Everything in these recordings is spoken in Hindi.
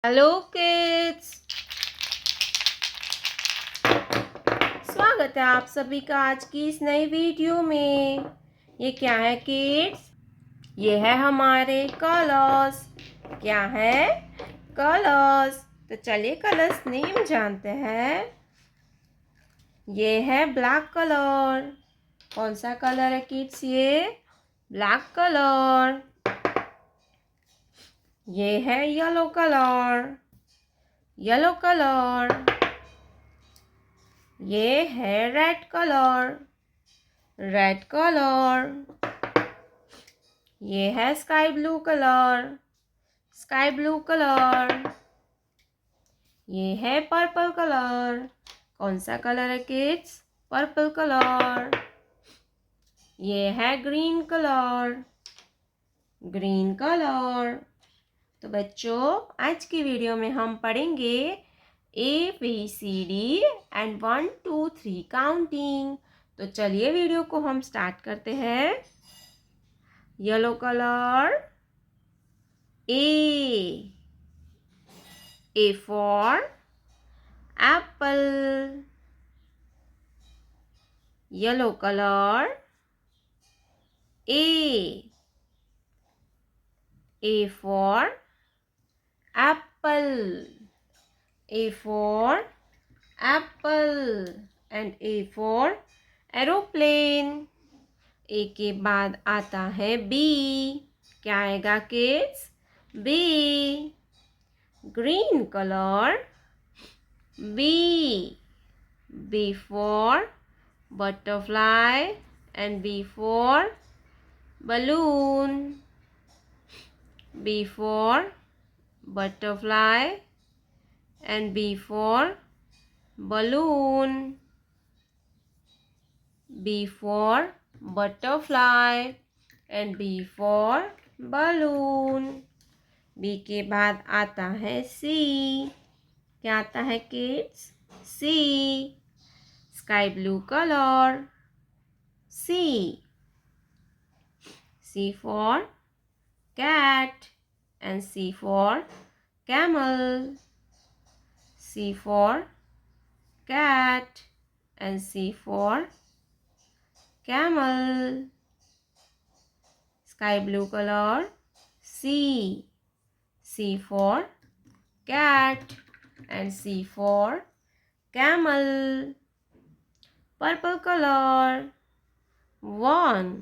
हेलो किड्स, स्वागत है आप सभी का आज की इस नई वीडियो में। ये क्या है किड्स? ये है हमारे कलर्स। क्या है? कलर्स। तो चलिए कलर्स नेम जानते हैं। ये है ब्लैक कलर। कौन सा कलर है किड्स? ये ब्लैक कलर। ये है येलो कलर। Yellow colour. ये है रेड कलर। Red colour. ये है sky blue colour. Sky blue colour. ये है पर्पल कलर। कौन सा कलर है किड्स? Purple colour. ये है ग्रीन कलर। Green colour. तो बच्चों, आज की वीडियो में हम पढ़ेंगे ABCD एंड 1 2 3 काउंटिंग। तो चलिए वीडियो को हम स्टार्ट करते हैं। Yellow colour. A for apple. Yellow color. A for apple. A for apple and A for aeroplane. A के बाद आता है B. क्या आएगा kids? B. Green color. B. B for butterfly and B for balloon. B for butterfly and B for balloon. B for butterfly and B for balloon. B के बाद आता है C. क्या आता है kids? C. Sky blue color. C. C for cat and C for camel. C for cat and C for camel. Sky blue color. C. C for cat and C for camel. Purple color. 1.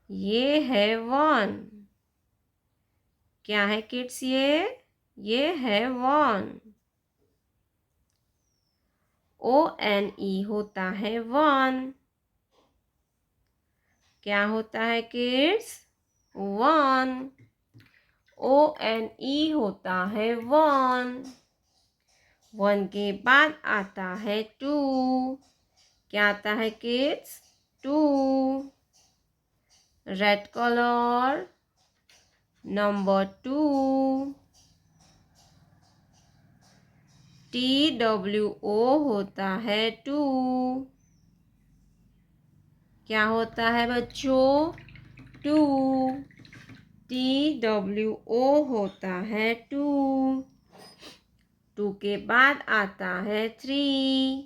ये है 1. क्या है किड्स? ये है 1. ONE होता है 1. क्या होता है किड्स? 1. ONE होता है 1. 1 के बाद आता है 2. क्या आता है kids? 2. Red colour. Number 2. TWO होता है 2. क्या होता है बच्चों? 2. TWO होता है 2. 2 के बाद आता है 3.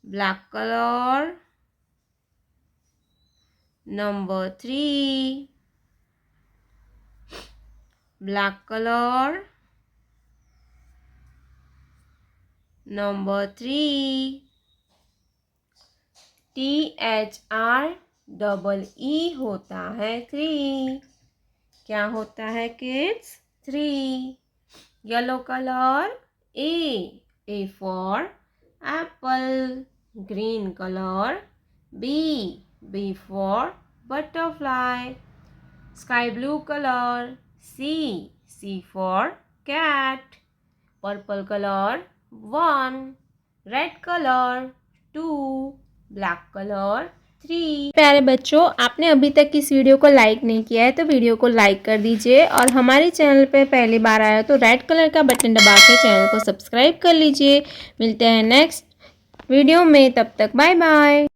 Black colour. Number 3. Black colour. Number 3. THREE होता है 3. क्या होता है kids? 3. Yellow colour. A for apple. Green colour. B for butterfly. Sky blue color. C for cat. Purple color. 1. Red color. 2. Black colour 3। प्यारे बच्चों, आपने अभी तक इस वीडियो को लाइक नहीं किया है तो वीडियो को लाइक कर दीजिए और हमारे चैनल पे पहली बार आया तो रेड कलर का बटन दबा के चैनल को सब्सक्राइब कर लीजिए। मिलते हैं नेक्स्ट वीडियो में, तब तक बाय बाय।